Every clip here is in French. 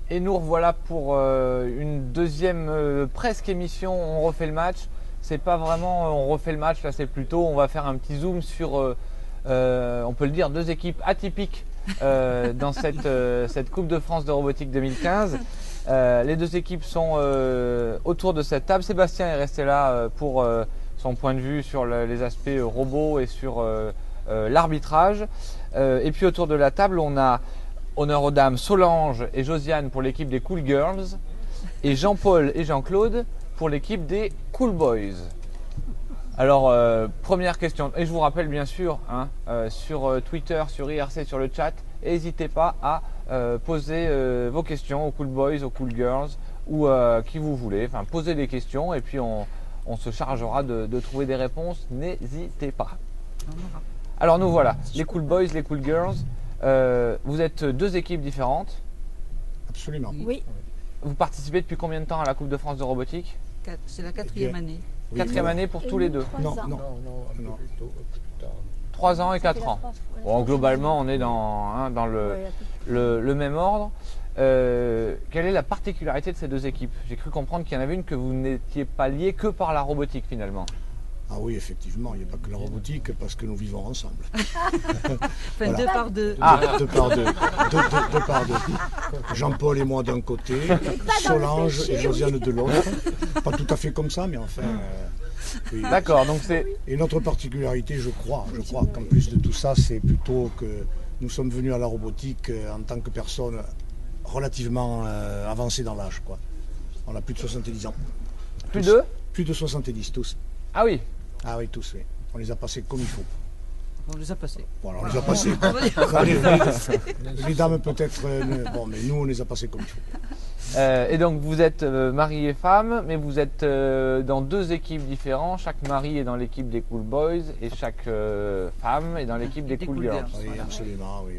Et nous revoilà pour une deuxième presque émission. On refait le match. C'est pas vraiment on refait le match, là c'est plutôt on va faire un petit zoom sur, on peut le dire, deux équipes atypiques dans cette Coupe de France de robotique 2015. Les deux équipes sont autour de cette table. Sébastien est resté là pour son point de vue sur les aspects robots et sur l'arbitrage. Et puis autour de la table, on a honneur aux dames Solange et Josiane pour l'équipe des Cool Girls et Jean-Paul et Jean-Claude pour l'équipe des Cool Boys. Alors, première question, et je vous rappelle bien sûr, sur Twitter, sur IRC, sur le chat, n'hésitez pas à poser vos questions aux Cool Boys, aux Cool Girls ou qui vous voulez. Enfin, posez des questions et puis on se chargera de trouver des réponses. N'hésitez pas. Alors nous voilà, les Cool Boys, les Cool Girls. Vous êtes deux équipes différentes. Absolument. Oui. Vous participez depuis combien de temps à la Coupe de France de robotique? C'est la quatrième année. Oui, Quatrième année pour tous les deux. 3 ans. Non. 3 ans et 4 ans. Bon, globalement, on est dans le même ordre. Quelle est la particularité de ces deux équipes? J'ai cru comprendre qu'il y en avait une que vous n'étiez pas liés que par la robotique finalement. Ah oui, effectivement, il n'y a pas que la robotique parce que nous vivons ensemble. Enfin, Voilà. deux par deux. Deux par deux. Deux par deux. Jean-Paul et moi d'un côté, Solange et Josiane de l'autre. Pas tout à fait comme ça, mais enfin. Oui. D'accord, donc c'est... Et notre particularité, je crois qu'en plus de tout ça, c'est plutôt que nous sommes venus à la robotique en tant que personnes relativement avancées dans l'âge, quoi. On a plus de 70 ans. Plus Tous. de? Plus de 70, tous. Ah oui. Ah oui, tous, oui. On les a passés comme il faut. On les a passés. Voilà, on les a passés. Les dames peut-être, bon, mais nous, on les a passés comme il faut. Et donc vous êtes mari et femme, mais vous êtes dans deux équipes différentes. Chaque mari est dans l'équipe des Cool Boys et chaque femme est dans l'équipe des Cool Girls. Oui, absolument, oui.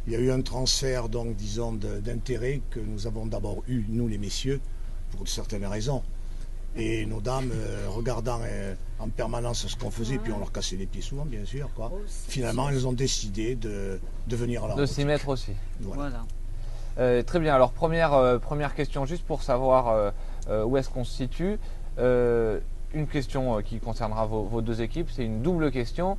Il y a eu un transfert, donc, disons, d'intérêt que nous avons d'abord eu, nous les messieurs, pour certaines raisons. Et nos dames, regardant en permanence ce qu'on faisait, puis on leur cassait les pieds souvent, bien sûr, quoi. Finalement, elles ont décidé de venir à la robotique. De s'y mettre aussi. Voilà. Très bien, alors première question, juste pour savoir où est-ce qu'on se situe. Une question qui concernera vos deux équipes, c'est une double question.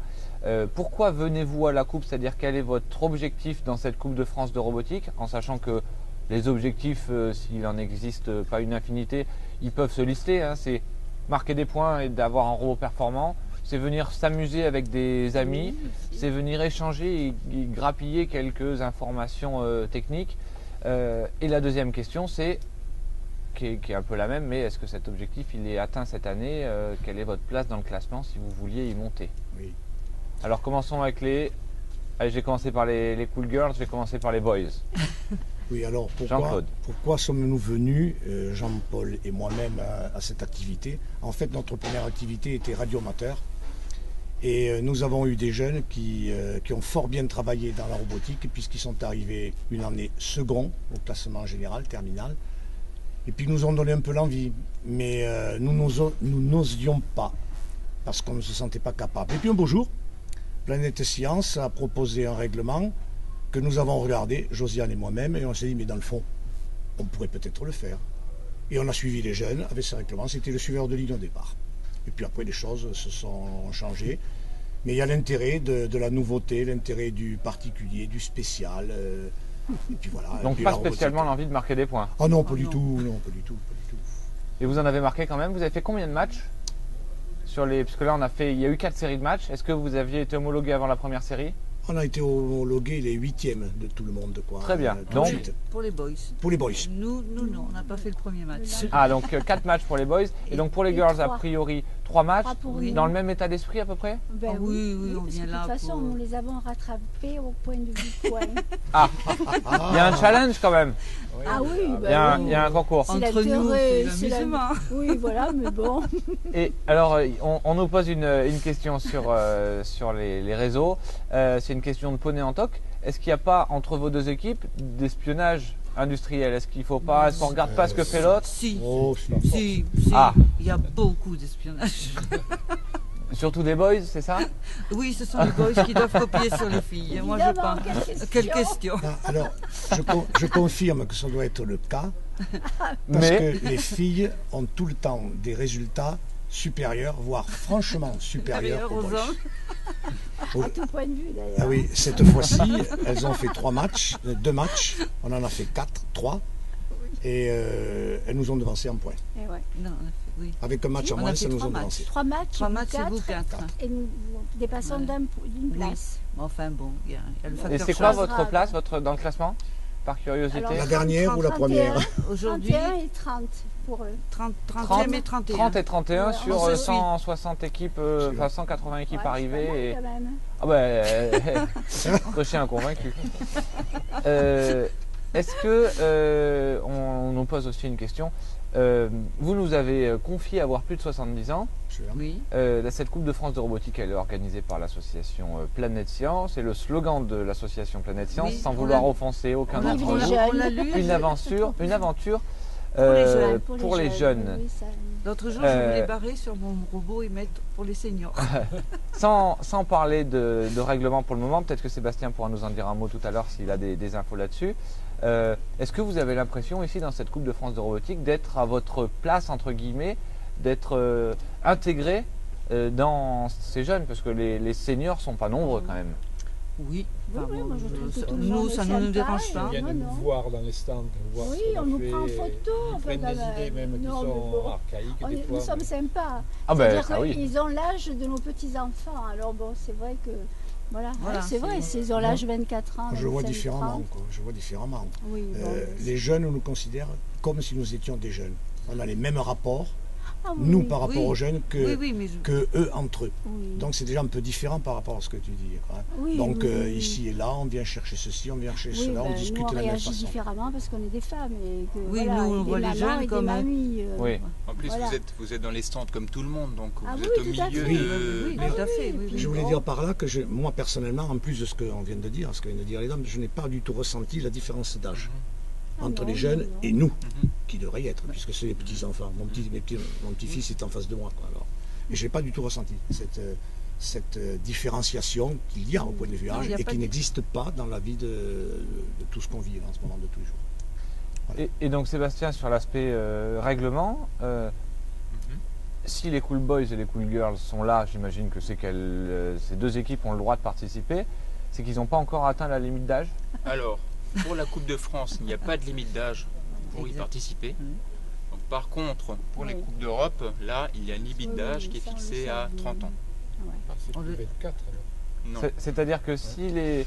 Pourquoi venez-vous à la Coupe? C'est-à-dire quel est votre objectif dans cette Coupe de France de robotique, en sachant que les objectifs, s'il en existe pas une infinité, ils peuvent se lister. C'est marquer des points et d'avoir un robot performant. C'est venir s'amuser avec des amis. C'est venir échanger et grappiller quelques informations techniques. Et la deuxième question, c'est, qui est un peu la même, mais est-ce que cet objectif il est atteint cette année? Quelle est votre place dans le classement si vous vouliez y monter? Oui. Alors commençons avec les... Allez, j'ai commencé par les Cool Girls, je vais commencer par les Boys. Oui, alors Jean-Claude. pourquoi sommes-nous venus, Jean-Paul et moi-même, à cette activité? En fait, notre première activité était radioamateur. Et nous avons eu des jeunes qui ont fort bien travaillé dans la robotique, puisqu'ils sont arrivés une année second au classement général, terminal. Et puis ils nous ont donné un peu l'envie. Mais nous n'osions pas, parce qu'on ne se sentait pas capable. Et puis un beau jour, Planète Science a proposé un règlement que nous avons regardé, Josiane et moi-même, et on s'est dit, mais dans le fond, on pourrait peut-être le faire. Et on a suivi les jeunes avec ce règlement, c'était le suiveur de ligne au départ. Et puis après, les choses se sont changées. Mais il y a l'intérêt de la nouveauté, l'intérêt du particulier, du spécial. Et puis voilà. Donc puis pas la robotique. spécialement l'envie de marquer des points. Ah non, pas du tout, non, pas du tout. Et vous en avez marqué quand même? Vous avez fait combien de matchs sur les... Parce que là, il y a eu 4 séries de matchs. Est-ce que vous aviez été homologué avant la première série? On a été homologués les 8e de tout le monde, quoi. Très bien. Tout de Donc, suite. Pour les boys. Pour les boys. Nous, non, on n'a pas fait le premier match. Ah, donc 4 matchs pour les boys. Et donc pour les girls, a 3. priori, 3 matchs. 3 pour Oui. nous. Dans le même état d'esprit à peu près? Ben Ah oui, on parce vient que là de toute façon, pour- nous les avons rattrapés au point de vue points. Il y a un challenge quand même. Ah oui, Il y a un concours. C'est Entre nous, l'intérêt, c'est l'amusement. Oui, voilà, mais bon. Et alors, on nous pose une question sur les réseaux. C'est une question de poney en toc. Est-ce qu'il n'y a pas entre vos deux équipes d'espionnage industriel? Est-ce qu'il faut pas, est-ce qu'on regarde pas ce que fait l'autre? Si, Oh, c'est si. Ah. Il y a beaucoup d'espionnage. Surtout des boys, c'est ça? Oui, ce sont les boys qui doivent copier sur les filles. Moi, je Évidemment, pense. Quelle question. Ah, alors, je confirme que ça doit être le cas, parce Mais que les filles ont tout le temps des résultats supérieurs, voire franchement supérieurs aux Aux boys. hommes. À tout point de vue d'ailleurs. Ah oui, cette fois-ci, elles ont fait 2 matchs, on en a fait 3, et elles nous ont devancé en points. Et ouais. Non, on a fait, oui. Avec un match en On a moins, fait ça nous 3 ont matchs. devancé. 3 matchs, 3 matchs et vous 4. et nous dépassons Ouais. d'une Oui. place. Mais enfin, bon, il y a le et facteur c'est quoi chance. votre place dans le classement? Par curiosité. Alors, La dernière ou la 31, première? Aujourd'hui, 31 et 30 pour eux. 30e et 31. 30 et 31 Ouais, sur on se 160 équipes, enfin 180 équipes Ouais, arrivées. c'est Et... pas mal, quand même. Ah ben, Cocher inconvaincu. Est-ce que, on nous pose aussi une question, vous nous avez confié avoir plus de 70 ans. Oui. Cette Coupe de France de robotique, elle est organisée par l'association Planète Science, et le slogan de l'association Planète Science, Oui, sans on vouloir l'a- offenser aucun Vive d'entre les vous, jeunes. On l'a lu. une aventure Pour les jeunes. pour les jeunes. Oui, ça- L'autre jour, je voulais barrer sur mon robot et mettre pour les seniors. Sans parler de règlement pour le moment, peut-être que Sébastien pourra nous en dire un mot tout à l'heure s'il a des infos là-dessus. Est-ce que vous avez l'impression ici dans cette Coupe de France de robotique d'être à votre place, entre guillemets, d'être intégré dans ces jeunes? Parce que les seniors sont pas nombreux quand même. Oui. Oui, Enfin, oui, bon, moi, je trouve que tout le nous, monde ça est ne nous sympa dérange et- pas. Ils viennent Non, nous non. voir dans les stands, voir Oui, ce qu'on on nous fait, prend en photo. Ils enfin, prennent des quand idées même qui non, mais sont bon, archaïques des nous fois. sommes mais- sympas. Ah ben C'est-à-dire ça oui. qu'ils ont l'âge de nos petits-enfants. Alors bon, c'est vrai que... Voilà, Voilà, c'est vrai, c'est- ils ont l'âge 24 ans. Je le vois 25, différemment, 30. quoi. Je vois différemment. Oui, bon, Les jeunes nous considèrent comme si nous étions des jeunes. On a les mêmes rapports, ah, oui, nous oui, par rapport Oui. aux jeunes, Oui, oui, mais que eux entre eux. oui. Donc c'est déjà un peu différent par rapport à ce que tu dis. Quoi. Oui, Donc oui, oui. ici et là, on vient chercher ceci, on vient chercher Oui, cela, on ben, discute nous, on de la même réagit façon. différemment parce qu'on est des femmes et que Oui, voilà, nous, on et des voit les mamans jeunes et comme des un- mamies. Oui. En plus, Voilà. vous êtes dans les stands comme tout le monde, donc Ah vous oui, êtes au tout à milieu fait. de... Oui, Ah tout à oui, fait. et Oui, puis oui. Je voulais bon. dire par là que moi personnellement, en plus de ce qu'on vient de dire, ce que viennent de dire les dames, je n'ai pas du tout ressenti la différence d'âge Ah entre non, les jeunes non, non. et nous, qui devraient y être, puisque c'est les petits-enfants. Mon petit-fils est en face de moi. Quoi, alors. Et je n'ai pas du tout ressenti cette différenciation qu'il y a au point de vue Non, âge il y a et pas qui de- n'existe pas dans la vie de tout ce qu'on vit en ce moment de tous les jours. Et donc Sébastien, sur l'aspect règlement, si les Cool Boys et les Cool Girls sont là, j'imagine que c'est ces deux équipes ont le droit de participer, c'est qu'ils n'ont pas encore atteint la limite d'âge. Alors, pour la Coupe de France, il n'y a pas de limite d'âge pour y Exact. participer. Oui. Donc, par contre, pour les Oui. Coupes d'Europe, là, il y a une limite Oui, d'âge oui, qui est ça, on le fixée sait, à oui. 30 ans. Ouais. Ah, c'est On plus le- 24 alors. Non. C'est-à-dire que si les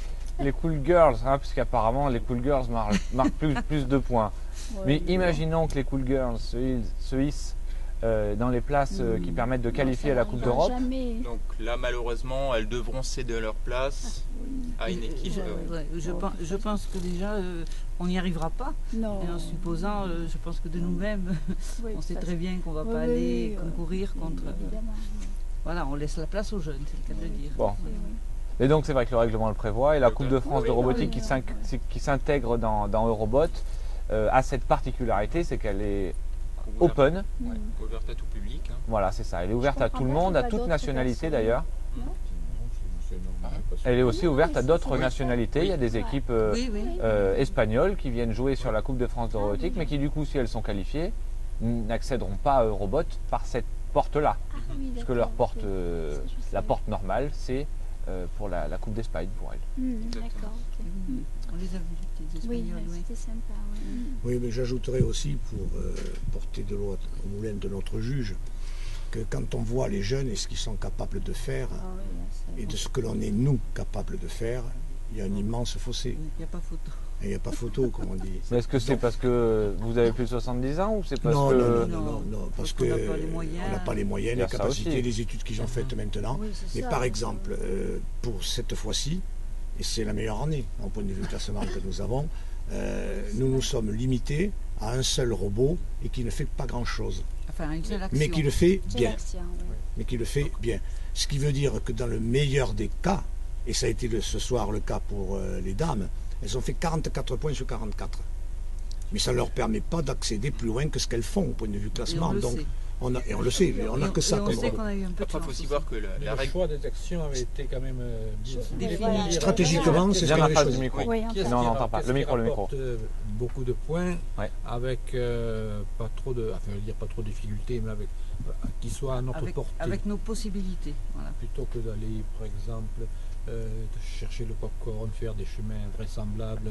Cool Girls, hein, puisqu'apparemment les Cool Girls marquent plus de points, Ouais, mais bon. imaginons que les Cool Girls se hissent dans les places qui permettent de Non, qualifier ça à la Coupe n'arrivera d'Europe. Jamais. Donc là, malheureusement, elles devront céder leur place Oui. à une équipe. Je pense que déjà, on n'y arrivera pas. Non. Et en supposant, je pense que de nous-mêmes, Oui, on sait parce- très bien qu'on ne va Oui, pas oui, aller oui, concourir oui, contre. évidemment. Voilà, on laisse la place aux jeunes, c'est le cas de le dire. Bon. Oui, oui. Et donc c'est vrai que le règlement le prévoit, et la Oui, Coupe de France oui, de oui, robotique oui, qui s'intègre dans Eurobot a cette particularité, c'est qu'elle est open. Ouais, ouverte à tout public. hein. Voilà, c'est ça. Elle est ouverte à comprends tout le pas monde, à pourquoi toute d'autres nationalité personnes- d'ailleurs. Non, c'est normal. parce que- Elle est aussi Oui, ouverte à c'est d'autres ça. nationalités. Il y a des Ouais. équipes Oui, oui. espagnoles qui viennent jouer sur la Coupe de France de Ah, robotique, oui. mais qui du coup, si elles sont qualifiées, n'accéderont pas à Eurobot par cette porte-là. Ah, oui, Puisque d'accord, leur porte, ok. Ça, je la sais. porte normale, c'est pour la Coupe d'Espagne pour elles. D'accord. ok. On les a vus, les Oui, Espagnols, oui. c'était sympa. Oui. Oui, mais j'ajouterais aussi, pour porter de l'eau au moulin de notre juge, que quand on voit les jeunes et ce qu'ils sont capables de faire, Ah oui, là, et de ce que l'on est nous capables de faire, il y a un immense fossé. Il n'y a pas photo. Et il n'y a pas photo, comme on dit. Mais est-ce que c'est parce que vous avez plus de 70 ans ou c'est parce Non, que... non, non, non, non, parce Parce qu'on que n'a pas les moyens. on n'a pas les moyens, Il y a les ça capacités, aussi. les études qu'ils ont faites maintenant. Oui, c'est Mais ça. par exemple, pour cette fois-ci, et c'est la meilleure année en point de vue classement que nous avons, nous nous sommes limités à un seul robot et qui ne fait pas grand-chose, Enfin, une seule action. mais qui le fait C'est bien. l'action, oui. Mais qui le fait bien. Ce qui veut dire que dans le meilleur des cas, et ça a été ce soir le cas pour les dames, elles ont fait 44 points sur 44. Mais ça ne leur permet pas d'accéder plus loin que ce qu'elles font au point de vue Et on classement. le Donc sait. Et on le sait, on n'a que ça. Et on comme sait robot. qu'on a eu un peu de Après, il faut chance aussi voir que Mais la le règle. choix des actions avait été quand même bien Voilà. Stratégiquement, c'est ce Viens qu'on avait d'en face du choisi. micro. Oui, Qu'est-ce enfin, Non, on qui n'entend pas. qu'est-ce Le qui micro, le micro. rapporte, beaucoup de points Ouais. avec pas trop de, enfin, je veux dire pas trop de difficultés, mais avec qui soit à notre portée. avec nos possibilités. Voilà. Plutôt que d'aller, par exemple, de chercher le popcorn, faire des chemins invraisemblables,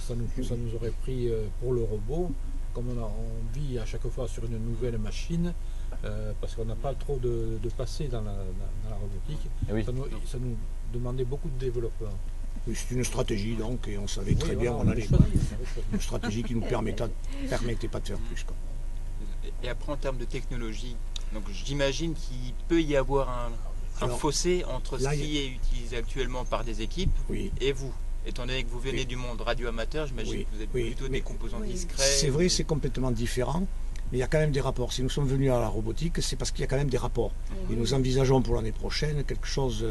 ça nous aurait pris pour le robot, comme on vit à chaque fois sur une nouvelle machine, parce qu'on n'a pas trop de passé dans la robotique, Et oui. ça nous demandait beaucoup de développement. Oui, c'est une stratégie donc, et on savait très Oui, bien voilà, où on on allait. avait Quoi. choisi, on avait choisi. Une stratégie qui ne nous permettait pas de faire plus. Quoi. Et après, en termes de technologie, donc j'imagine qu'il peut y avoir un Alors, fossé entre ce là, qui est utilisé actuellement par des équipes Oui. et vous. Étant donné que vous venez Oui. du monde radio-amateur, j'imagine Oui, que vous êtes oui, plutôt mais- des composants Oui. discrets. C'est vrai, c'est complètement différent, mais il y a quand même des rapports. Si nous sommes venus à la robotique, c'est parce qu'il y a quand même des rapports. Et nous envisageons pour l'année prochaine quelque chose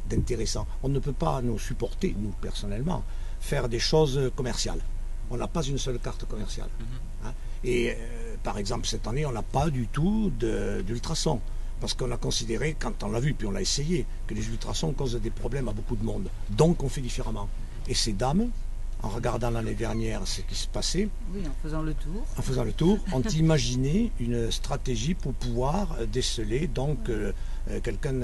d'intéressant. On ne peut pas nous supporter, nous personnellement, faire des choses commerciales. On n'a pas une seule carte commerciale. Hein. Et par exemple, cette année, on n'a pas du tout d'ultrasons. Parce qu'on a considéré, quand on l'a vu, puis on l'a essayé, que les ultrasons causent des problèmes à beaucoup de monde. Donc on fait différemment. Et ces dames, en regardant l'année dernière ce qui se passait, Oui, en faisant le tour. en faisant le tour, ont imaginé une stratégie pour pouvoir déceler donc quelqu'un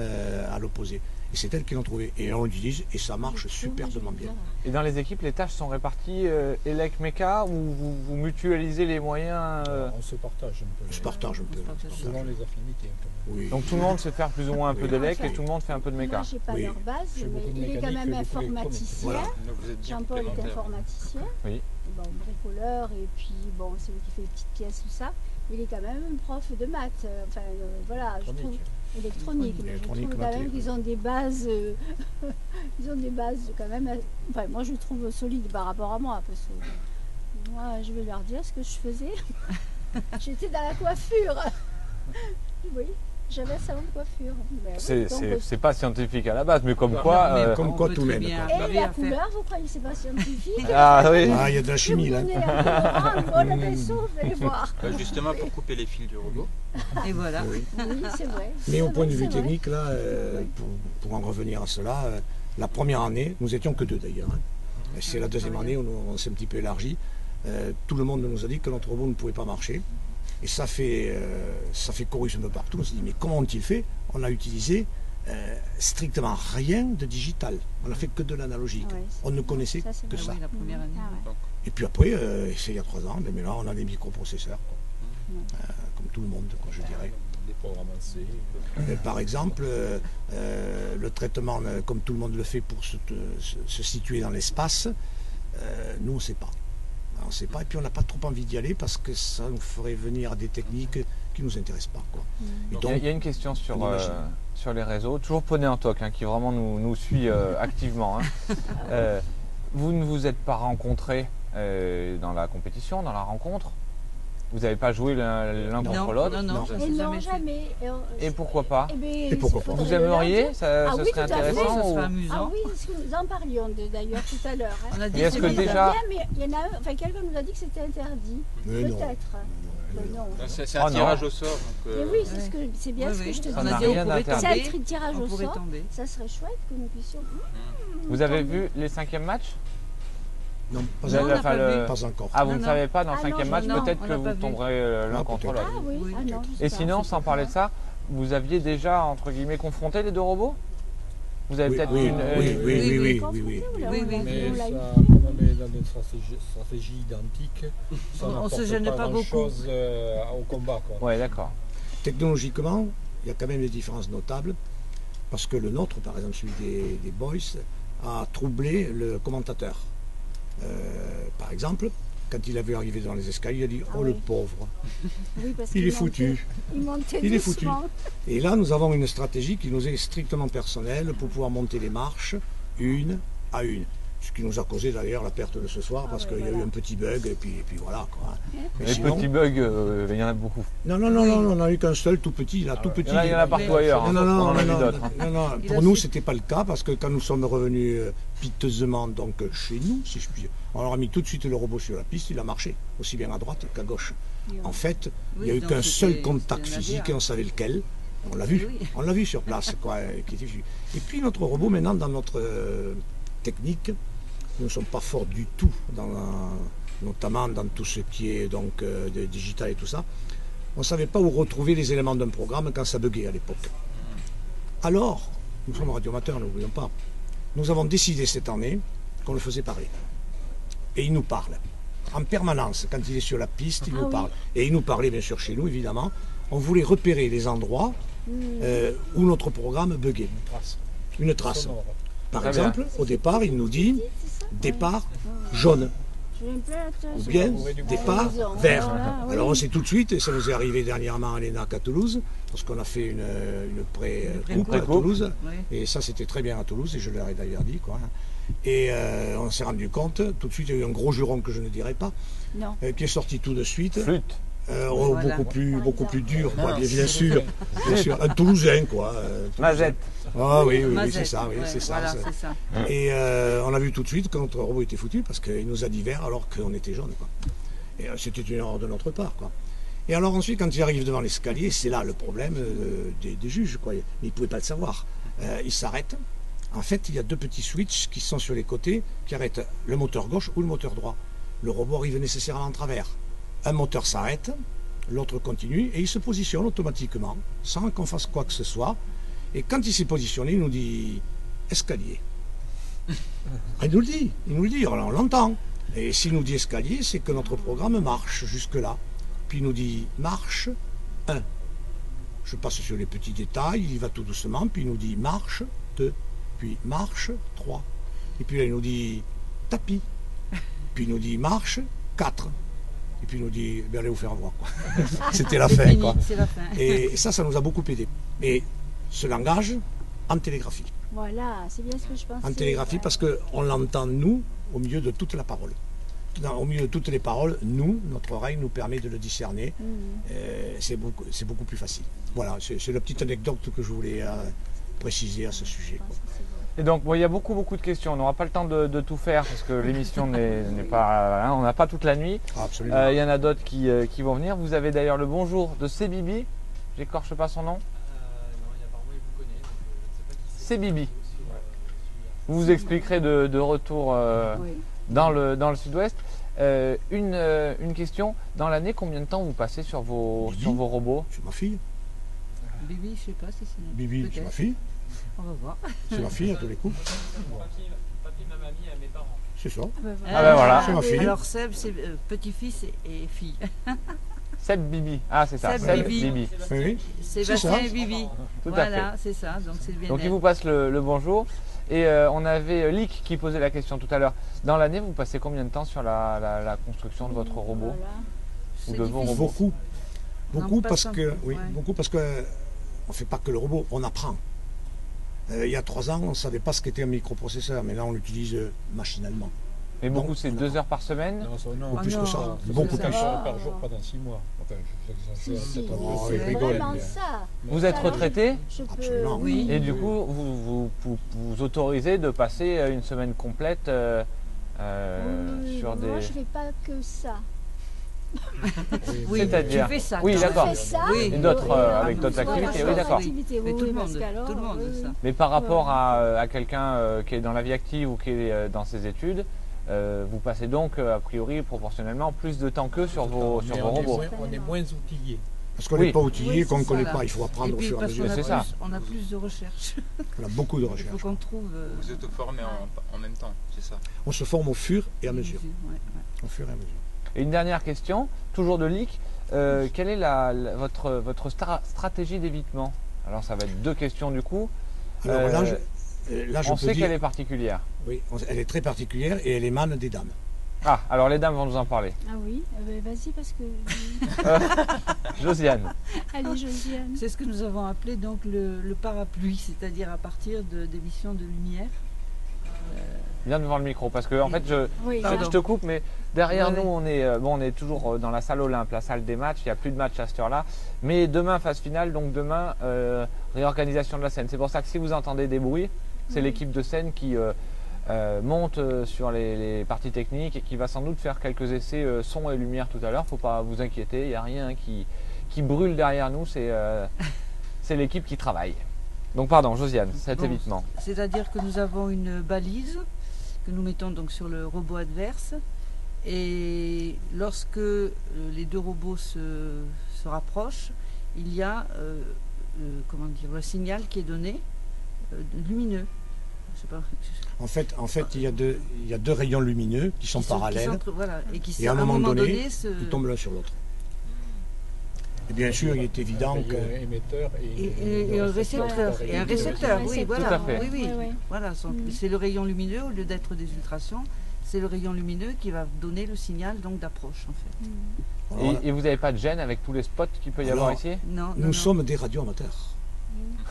à l'opposé. Et c'est elles qui l'ont trouvé. Et on l'utilise et ça marche superbement bien. Et dans les équipes, les tâches sont réparties Elec Mecha ou vous mutualisez les moyens On se partage un peu. On se partage un peu. On se partage. Selon les affinités. quand même. Oui. Donc tout le monde sait faire plus ou moins un peu Oui. d'Elec et Enfin, tout le monde fait un peu de Mecha. Moi, j'ai pas Oui. leur base, J'ai mais beaucoup de il est quand mécanique, même beaucoup d'électronique. informaticien. Voilà. Donc vous êtes bien Jean-Paul est complémentaires. informaticien. Oui. Bon, bricoleur, et puis bon, c'est lui qui fait les petites pièces, tout ça. Il est quand même prof de maths. Enfin, voilà, je trouve électronique. Mais je Électronique, trouve quand maths, même oui. qu'ils ont des bases, ils ont des bases quand même. Enfin, moi, je trouve solides par rapport à moi, parce que moi, je vais leur dire ce que je faisais. J'étais dans la coiffure. Oui. J'avais un salon de coiffure. Mais oui, donc, C'est pas scientifique à la base, mais comme Non, quoi. Mais comme on quoi peut tout très mène, bien quoi. et arriver la à faire- couleur, vous croyez que c'est pas scientifique? Ah oui. Ah, il y a de la Je vais vous chimie là. donner un colorant, bon, le vaisseau, vous allez voir. Justement pour couper les fils du robot. Et voilà. Oui. Oui, c'est vrai. Mais au C'est point de vrai, vue c'est vrai. technique, là, pour en revenir à cela, la première année, nous étions que deux d'ailleurs. Hein. Et c'est la deuxième année où on s'est un petit peu élargi. Tout le monde nous a dit que notre robot ne pouvait pas marcher. Et ça fait chorus un peu partout. On s'est dit, mais comment ont-ils fait? On a utilisé strictement rien de digital. On n'a fait que de l'analogique. Ouais, On ne connaissait ça, c'est que vrai. ça. Oui, la première année. Ah ouais. Et puis après, c'est il y a 3 ans, mais là on a des microprocesseurs, quoi. Comme tout le monde, quoi, je dirais. Des programmes C. Par exemple, le traitement, comme tout le monde le fait pour se situer dans l'espace, nous on ne sait pas. On ne sait pas, et puis on n'a pas trop envie d'y aller parce que ça nous ferait venir à des techniques qui ne nous intéressent pas. Quoi. Et Il y a- donc, il y a une question sur, on imagine. sur les réseaux, toujours Poney en toc, hein, qui vraiment nous suit activement. Hein. Vous ne vous êtes pas rencontrés dans la compétition, dans la rencontre? Vous n'avez pas joué l'un Non. contre l'autre? Non, Non. ça Et s'est non, jamais fait. jamais. Et pourquoi pas? Et pourquoi pas? Vous aimeriez? Ça, Ah ce oui, serait tout à fait. intéressant Ça ou- serait Ah amusant. oui, parce que nous en parlions d'ailleurs tout à l'heure. Hein. On a dit Et est-ce que c'est déjà- Bien, mais il y en a un, enfin quelqu'un nous a dit que c'était interdit. mais non. Peut-être. Mais non. Non. C'est Oh un non. tirage au sort. Donc, Et oui, c'est Ouais. ce que c'est bien Oui, ce que oui. je te Ça On n'a a dis. dit rien on pourrait d'interdit. C'est tomber. un tirage On au pourrait sort. tomber. Ça serait chouette que nous puissions. Vous avez vu les 5e matchs? Non, pas, Vous Non, avez on n'a enfin, pas vu. pas encore. Ah, vous Non, ne non. savez pas dans le Ah, non, 5e match, non, peut-être on que n'a vous pas vu. tomberez l'un Ah, contre peut-être. l'autre. Ah oui, Oui. ah non, je sais Et pas, sinon, je sans sais parler pas. de ça, vous aviez déjà, entre guillemets, confronté les deux robots? Vous avez Oui, peut-être oui, une... oui, une- oui, oui, oui, Confronté, oui, ou oui. là, Oui, on l'a- oui. Mais on l'a ça, eu. comme on est dans des stratégies identiques, ça On n'apporte se gênait pas beaucoup. grand-chose au combat. Quoi. Ouais, d'accord. Technologiquement, il y a quand même des différences notables, parce que le nôtre, par exemple celui des Boys, a troublé le commentateur. Par exemple, quand il a vu arriver dans les escaliers, il a dit « Ah Oh oui. le pauvre, Oui, parce il qu'il est foutu ». Il montait Il est foutu. doucement. Et là, nous avons une stratégie qui nous est strictement personnelle pour pouvoir monter les marches une à une. Ce qui nous a causé d'ailleurs la perte de ce soir, Ah parce ouais, qu'il y a voilà. eu un petit bug, et puis voilà. Quoi. Mais Les sinon- petits bugs, il y en a beaucoup. Non, non, non, non, on n'a eu qu'un seul tout petit, là, tout petit. Il y en a partout ailleurs, hein, Non, non, on non, en a vu non, d'autres. non, non, Il pour a nous, su- c'était pas le cas, parce que quand nous sommes revenus piteusement donc chez nous, si je puis dire, On leur a mis tout de suite le robot sur la piste, il a marché, aussi bien à droite qu'à gauche. Et En fait, il Oui, n'y a eu donc qu'un seul c'était contact navire. physique et on savait lequel. On l'a vu, Oui. on l'a vu sur place, quoi, qui était vu. Et puis notre robot, maintenant, dans notre technique, nous ne sommes pas forts du tout, notamment dans tout ce qui est donc digital et tout ça. On ne savait pas où retrouver les éléments d'un programme quand ça buguait à l'époque. Alors, nous sommes radioamateurs, n'oublions pas. Nous avons décidé cette année qu'on le faisait parler. Et il nous parle. En permanence, quand il est sur la piste, il Ah nous oui. parle. Et il nous parlait, bien sûr, chez nous, évidemment. On voulait repérer les endroits où notre programme buguait. Une trace. Sonore. Par Très exemple, au départ, il nous dit C'est ça? départ jaune. Je vais me plaire, Ou bien départ vert. Voilà, oui. Alors on sait tout de suite, et ça nous est arrivé dernièrement à l'ENAC à Toulouse, parce qu'on a fait une pré-coupe à pré-coupe. Toulouse, Oui. et ça c'était très bien à Toulouse, et je leur ai d'ailleurs dit, quoi. Et on s'est rendu compte, tout de suite il y a eu un gros juron que je ne dirai pas, Non. qui est sorti tout de suite. Flûte. Voilà. Beaucoup plus dur, quoi, Non, bien sûr, un Toulousain, quoi. Mazette. Ah oui, c'est Mazette, ça, oui, ouais, c'est ça. voilà, c'est- c'est ça. Et on a vu tout de suite que notre robot était foutu parce qu'il nous a dit vert alors qu'on était jaune, quoi. Et c'était une erreur de notre part, quoi. Et alors ensuite, quand il arrive devant l'escalier, c'est là le problème des juges, quoi. Mais ils ne pouvaient pas le savoir. Ils s'arrêtent. En fait, il y a deux petits switches qui sont sur les côtés qui arrêtent le moteur gauche ou le moteur droit. Le robot arrive nécessairement en travers. Un moteur s'arrête, l'autre continue et il se positionne automatiquement sans qu'on fasse quoi que ce soit. Et quand il s'est positionné, il nous dit escalier. Il nous le dit, on l'entend. Et s'il nous dit escalier, c'est que notre programme marche jusque-là. Puis il nous dit marche 1. Je passe sur les petits détails, il y va tout doucement, puis il nous dit marche 2, puis marche 3. Et puis là, il nous dit tapis. Puis il nous dit marche 4. Et puis il nous dit, ben, allez vous faire voir, quoi. C'était la C'est fin, fini, quoi. c'est la fin. Et ça nous a beaucoup aidé. Et ce langage, en télégraphie. Voilà, c'est bien ce que je pensais. En télégraphie, parce qu'on l'entend, nous, au milieu de toute la parole. Au milieu de toutes les paroles, nous, notre oreille nous permet de le discerner. C'est beaucoup plus facile. Voilà, c'est la petite anecdote que je voulais préciser à ce sujet, quoi. Et donc, bon, il y a beaucoup de questions. On n'aura pas le temps de tout faire parce que l'émission n'est pas. Hein, on n'a pas toute la nuit. Ah, absolument. Il y en a d'autres qui vont venir. Vous avez d'ailleurs le bonjour de Cbibi. J'écorche pas son nom. Non, apparemment il vous connaît, donc je ne sais pas qui c'est. Cbibi. Vous vous expliquerez de retour Oui. dans le sud-ouest. Une question. Dans l'année, combien de temps vous passez sur vos robots? C'est ma fille. Bibi, je sais pas si c'est. Bibi, c'est Peut-être. ma fille. On va voir. C'est ma fille à tous les coups. Papy m'a mis à mes parents. C'est ça. Ah ben voilà. C'est ma fille. Alors Seb, c'est petit-fils et fille. Seb Bibi. Ah, c'est ça. Seb Seb Bibi. Bibi. Oui. Sébastien ça. et Bibi. Tout à fait. Voilà, c'est ça. Donc c'est bien. Donc il vous passe le bonjour. Et on avait Lick qui posait la question tout à l'heure. Dans l'année, vous passez combien de temps sur la construction de votre robot ou de vos robots? Beaucoup. Beaucoup pas parce simple, que, oui, ouais. beaucoup parce que on ne fait pas que le robot, on apprend. Il y a 3 ans, on ne savait pas ce qu'était un microprocesseur, mais là on l'utilise machinalement. Et beaucoup, Donc, c'est on 2 heures par semaine? Non, ça, non. Ou plus non, que ça. ça, Beaucoup ça plus. va. Par jour pendant 6 mois. Enfin, j'exagère Si, peut-être un peu. Oh, c'est il rigole, vraiment mais- ça. Vous êtes Alors, retraité? Je peux, Absolument. Oui. Et du coup, vous autorisez de passer une semaine complète Oui, sur moi, des... je fais pas que ça. Oui, C'est-à-dire tu fais ça. Oui, toi. d'accord. Je fais ça. Oui. Et d'autres, avec d'autres Voilà, activités, d'autres oui, d'accord. activités, Mais oui, tout le parce monde, qu'alors, tout le monde, ça. Mais par rapport à quelqu'un qui est dans la vie active ou qui est dans ses études, vous passez donc a priori proportionnellement plus de temps qu'eux sur vos Mais robots. on est moins outillés. Parce qu'on Oui. n'est pas outillé, Oui, qu'on ne c'est connaît ça, pas, là. il faut Et apprendre au puis fur et à parce qu'on mesure. C'est ça. on a plus de recherches. On a beaucoup de Il faut recherches. qu'on trouve. Vous auto-formez en même temps, c'est ça. On se forme au fur et à mesure. Ouais, ouais. Au fur et à mesure. Et une dernière question, toujours de Lick. Quelle est votre stratégie d'évitement? Alors ça va être 2 questions du coup. Alors là, je On peux sait dire, qu'elle est particulière. oui, elle est très particulière et elle émane des dames. Ah, alors les dames vont nous en parler. Ah oui, vas-y parce que. Josiane. Allez, Josiane. C'est ce que nous avons appelé donc le parapluie, c'est-à-dire à partir d'émissions de lumière. Viens devant le micro parce que en fait Oui, Pardon. je te coupe, mais derrière Ouais, nous on est toujours dans la salle Olympe, la salle des matchs. Il n'y a plus de matchs à cette heure-là. Mais demain phase finale, donc demain réorganisation de la scène. C'est pour ça que si vous entendez des bruits, c'est Oui. l'équipe de scène qui monte sur les parties techniques et qui va sans doute faire quelques essais son et lumière tout à l'heure. Faut pas vous inquiéter, il n'y a rien qui brûle derrière nous, c'est l'équipe qui travaille. Donc pardon, Josiane, cet évitement. C'est-à-dire que nous avons une balise que nous mettons donc sur le robot adverse, et lorsque les deux robots se rapprochent, il y a le signal qui est donné lumineux. Je sais pas. En fait, il y a deux rayons lumineux qui sont parallèles, et à un moment donné, ils ils tombent l'un sur l'autre. Et bien sûr, il est évident que... émetteur et un récepteur. Et un récepteur, oui, voilà. Tout à fait. Oui. Voilà, c'est le rayon lumineux, au lieu d'être des ultrasons, c'est le rayon lumineux qui va donner le signal donc d'approche, en fait. Alors, Et vous n'avez pas de gêne avec tous les spots qu'il peut y avoir ici? Non, nous sommes des radioamateurs.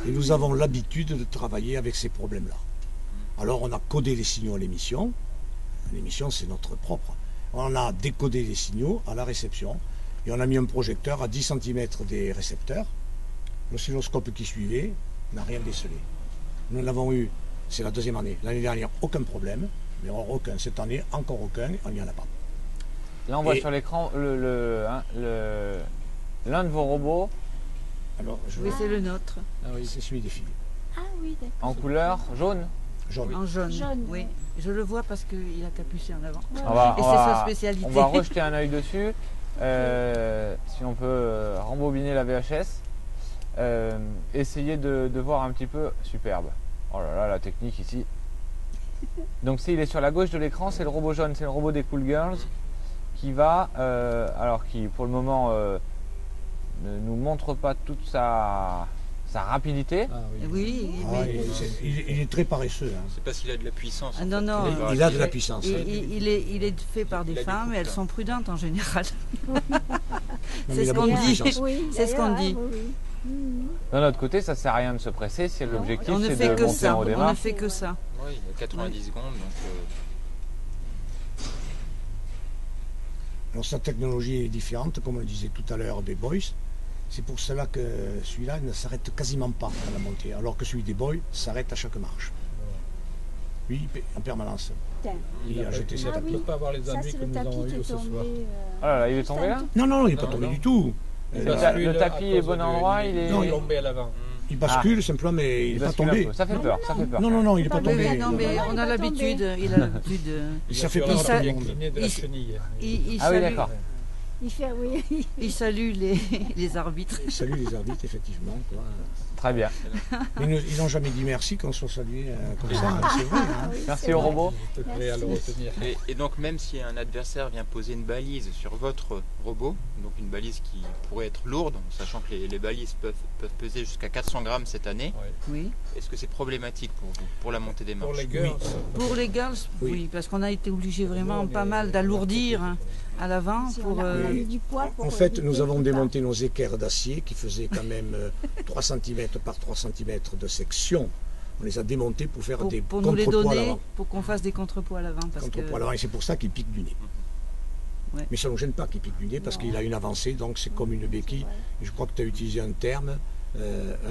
Et nous avons l'habitude de travailler avec ces problèmes-là. Alors, on a codé les signaux à l'émission. L'émission, c'est notre propre. On a décodé les signaux à la réception. Et on a mis un projecteur à 10 cm des récepteurs. L'oscilloscope qui suivait n'a rien décelé. Nous l'avons eu, c'est la deuxième année. L'année dernière, aucun problème. Mais aucun. Cette année, encore aucun. Il n'y en a pas. Là, on voit sur l'écran l'un de vos robots. Alors, Oui, c'est le nôtre. c'est celui des filles. Ah oui, d'accord. En couleur jaune. Jaune. En jaune. Jaune, oui. ouais. Je le vois parce qu'il a capucé en avant. Ouais. Et c'est sa spécialité. On va rejeter un œil dessus. Si on peut rembobiner la VHS. Essayer de voir un petit peu. Superbe. Oh là là, la technique ici. Donc s'il est sur la gauche de l'écran, c'est le robot jaune, c'est le robot des Cool Girls qui va, qui pour le moment ne nous montre pas toute sa rapidité. Ah, oui. Oui, Ah, mais il est très paresseux. Hein. C'est parce qu'il a de la puissance. Ah, en non, fait. non. Il a de la puissance. il est fait par Il des a du femmes et elles couple. sont prudentes en général. Non, mais C'est il a ce qu'on beaucoup de dit. puissance. Oui, C'est ce qu'on d'ailleurs, dit. oui. Mhm. D'un autre côté, ça sert à rien de se presser si l'objectif On ne c'est fait de que monter ça. en haut des On ne marches. fait que ça. Oui, il y a 90 secondes. Donc, Alors sa technologie est différente, comme on le disait tout à l'heure, des Boys. C'est pour cela que celui-là ne s'arrête quasiment pas à la montée, alors que celui des Boys s'arrête à chaque marche. Lui, en permanence. Tiens. Il a jeté il sa ne Ah tête. oui. peut pas avoir les Ça, ennuis c'est que le nous tapis avons qui eu est ce soir. tombé. Ah là là, il est tombé là? Non, non, il n'est pas Non, tombé non. du tout. Le tapis est bon endroit, il est... Non, Il est tombé à l'avant. Il bascule simplement, mais il n'est pas bascule un tombé. peu. Ça fait peur, ça fait peur. Non, non, non, il n'est pas Oui, Oui, tombé. oui, non, mais Non, on il a va l'habitude. tomber. Il a l'habitude. Ça fait Il peur a à tout le monde. incliné de la il- chenille. Il Ah oui, salue, d'accord. Il fait, oui. il salue les arbitres. Salut les arbitres, effectivement. Quoi. Très bien. Mais ils n'ont jamais dit merci qu'on soit salué comme ça, hein, c'est vrai. Hein. Oui, Merci c'est au vrai. robot. J'étais prêt à le retenir. et donc même si un adversaire vient poser une balise sur votre robot, donc une balise qui pourrait être lourde, sachant que les balises peuvent peser jusqu'à 400 grammes cette année, Oui. est-ce que c'est problématique pour vous, pour la montée des Pour marches? les girls, Pour les girls, Oui. oui, parce qu'on a été obligé vraiment Non, pas mais- mal d'alourdir hein, à l'avant Si pour. on a Oui. mis du poids pour En fait, éviter nous avons tout ça. démonté nos équerres d'acier qui faisaient quand même 3 cm par 3 cm de section. On les a démontés pour faire des pour nous les contrepoids à donner, l'avant. pour qu'on fasse des contrepoids à l'avant. Parce que Contrepoids à l'avant, et c'est pour ça qu'ils piquent du nez. Ouais. Mais ça ne nous gêne pas qu'ils piquent du nez parce Non. qu'il a une avancée, donc c'est comme une béquille. Ouais. Et je crois que tu as utilisé un terme, un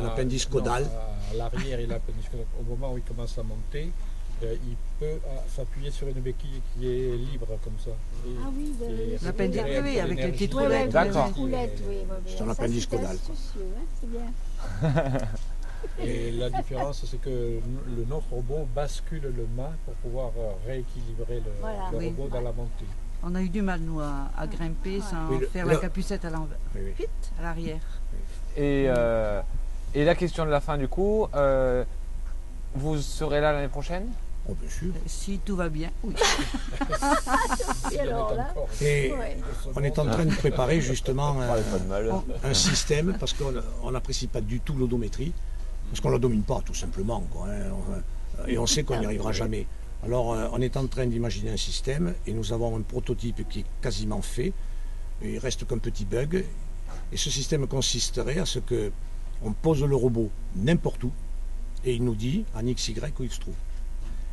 Ah, appendice non, caudal. à l'arrière, il a l'appendice caudal. Au moment où il commence à monter, il peut s'appuyer sur une béquille qui est libre comme ça. Et- Ah oui, et L'appendice, récupérer oui, un peu avec les d'énergie. petites Oui, oui, roulettes. D'accord. Roulette, oui, oui, oui. C'est un Ça, appendice c'était caudal. astucieux, hein, c'est bien. Et la différence, c'est que le notre robot bascule le mât pour pouvoir rééquilibrer le Voilà. le Oui. robot dans la montée. On a eu du mal, nous, à grimper sans Oui, faire le- la capucette à l'envers. Oui, oui. Vite, à l'arrière. Et la question de la fin du coup, vous serez là l'année prochaine? Oh, bien sûr. Si tout va bien, oui. Et alors là, Et ouais. on est en train de préparer justement Ah, pas de mal. un système parce qu'on n'apprécie pas du tout l'odométrie, parce qu'on ne la domine pas tout simplement. Quoi, hein. Et on sait qu'on n'y arrivera jamais. Alors on est en train d'imaginer un système et nous avons un prototype qui est quasiment fait. Et il reste qu'un petit bug. Et ce système consisterait à ce que on pose le robot n'importe où et il nous dit en X, Y où il se trouve.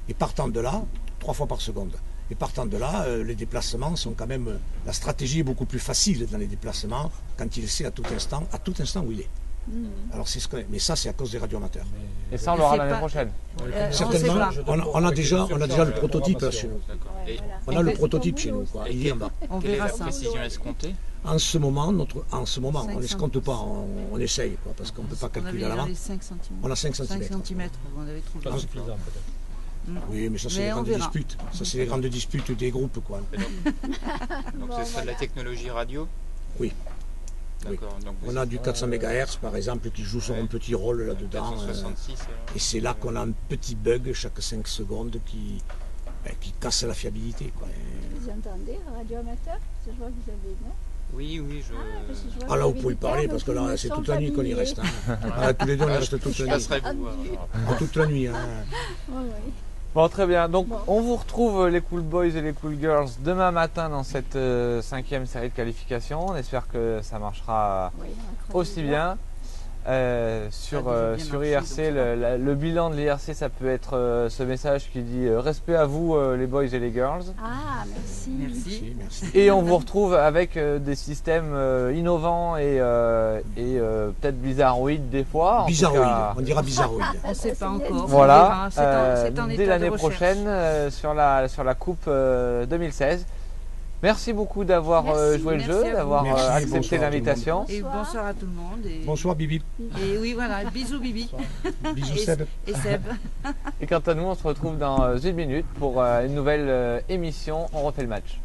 Et partant de là, 3 fois par seconde. Et partant de là, les déplacements sont quand même... La stratégie est beaucoup plus facile dans les déplacements quand il sait à tout instant où il est. Alors mais ça c'est à cause des radioamateurs. Et ça, on Mais l'aura c'est l'année pas- prochaine. on sait Certainement, pas. on a déjà le prototype chez nous. D'accord. Et On a le prototype chez nous, quoi. Il est en bas. On quelle est verra la ça. précision escomptée? En ce moment, on 5 n'escompte pas, on essaye, quoi, parce qu'on ne peut pas On calculer à avait l'avant. les 5 cm. On a 5 5 cm. cm, on avait trouvé. Pas suffisant peut-être. Oui, mais ça c'est Mais les on grandes verra. disputes. Ça c'est les grandes disputes des groupes, quoi. Donc Bon, ce serait de la technologie radio? Oui. D'accord. Donc On a du 400 MHz par exemple qui joue son petit rôle là-dedans. 466. Et c'est là qu'on a un petit bug chaque 5 secondes qui casse la fiabilité, quoi. Vous entendez, radio amateur? Je vois que vous avez, non? Oui, je. Parce que je vois Ah là, que vous vous pouvez avez parler des parce que termes là, qui c'est ne toute sont la pas nuit qu'on y liés. reste. Hein. Ah, tous les deux, on y reste toute Je la nuit. passerai vous voir. Ah, toute la nuit. Hein. Ouais, ouais. Bon, très bien. Donc, Bon. on vous retrouve, les Cool Boys et les Cool Girls, demain matin dans cette 5e série de qualification. On espère que ça marchera Oui, on croise aussi les doigts. bien. Ça a déjà Sur bien marché, IRC, donc le bilan de l'IRC, ça peut être ce message qui dit respect à vous, les boys et les girls. Ah, merci. Merci. Merci. Et on vous retrouve avec des systèmes innovants et peut-être bizarroïdes des fois. En tout Bizarroïde, cas, on dira bizarroïde. On ne sait pas encore. voilà, On verra. C'est en dès état de l'année recherche. prochaine sur la Coupe 2016. Merci beaucoup d'avoir Merci, joué le merci jeu, à vous. d'avoir Merci, accepté bonsoir à tout le l'invitation. Et bonsoir à tout le monde. Et, Bonsoir Bibi. et oui, voilà, bisous Bibi. Bisous Et- Seb. Et Seb. Et quant à nous, on se retrouve dans une minute pour une nouvelle émission. On refait le match.